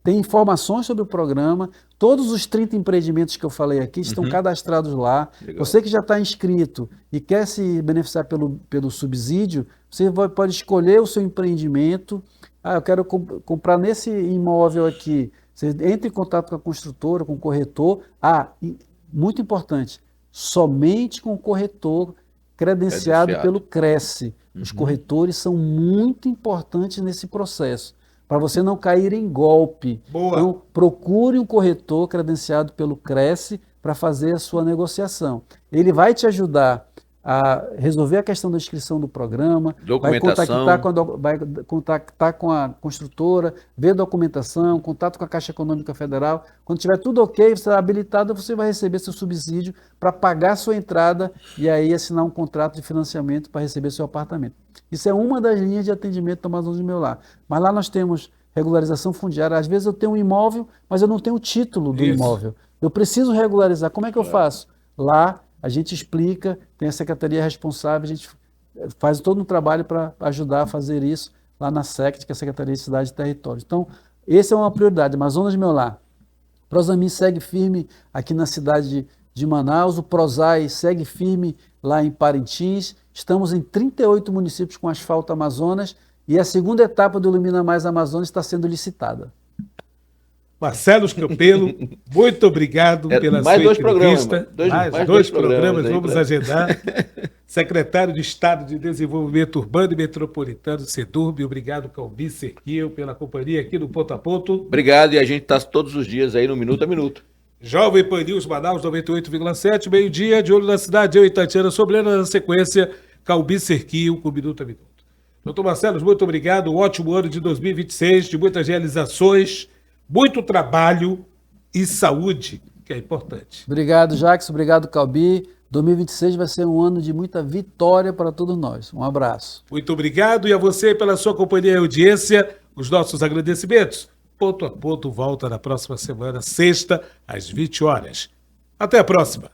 tem informações sobre o programa, todos os 30 empreendimentos que eu falei aqui estão cadastrados lá. Legal. Você que já está inscrito e quer se beneficiar pelo subsídio, você pode escolher o seu empreendimento. Eu quero comprar nesse imóvel aqui. Você entra em contato com a construtora, com o corretor. Muito importante, somente com o corretor credenciado pelo Cresce. Os corretores são muito importantes nesse processo, para você não cair em golpe. Boa. Então, procure um corretor credenciado pelo Cresce para fazer a sua negociação. Ele vai te ajudar a resolver a questão da inscrição do programa, Documentação. vai contactar com a construtora, ver a documentação, contato com a Caixa Econômica Federal. Quando tiver tudo ok, você está habilitado, você vai receber seu subsídio para pagar sua entrada e aí assinar um contrato de financiamento para receber seu apartamento. Isso é uma das linhas de atendimento do Amazonas do Meu Lar. Mas lá nós temos regularização fundiária. Às vezes eu tenho um imóvel, mas eu não tenho o título do imóvel. Eu preciso regularizar. Como é que eu faço? Lá a gente explica, tem a secretaria responsável, a gente faz todo um trabalho para ajudar a fazer isso lá na SECT, que é a Secretaria de Cidade e Território. Então, essa é uma prioridade. Amazonas do Meu Lar. Prosamin segue firme aqui na cidade de Manaus, o Prosai segue firme lá em Parintins. Estamos em 38 municípios com asfalto Amazonas e a segunda etapa do Ilumina Mais Amazonas está sendo licitada. Marcelo Campelo, muito obrigado pela mais sua dois entrevista. Programas, mais dois programas, vamos agendar. Secretário de Estado de Desenvolvimento Urbano e Metropolitano, SEDURB, obrigado, Calbi Cerquil, pela companhia aqui no Ponto a Ponto. Obrigado, e a gente está todos os dias aí no Minuto a Minuto. Jovem Pan News Manaus 98,7, meio-dia, de olho na cidade, eu e Tatiana Sobrena, na sequência, Calbi Cerquil, com Minuto a Minuto. Doutor Marcelo, muito obrigado, um ótimo ano de 2026, de muitas realizações, muito trabalho e saúde, que é importante. Obrigado, Jackson. Obrigado, Calbi. 2026 vai ser um ano de muita vitória para todos nós. Um abraço. Muito obrigado e a você pela sua companhia e audiência. Os nossos agradecimentos. Ponto a Ponto volta na próxima semana, sexta, às 20 horas. Até a próxima.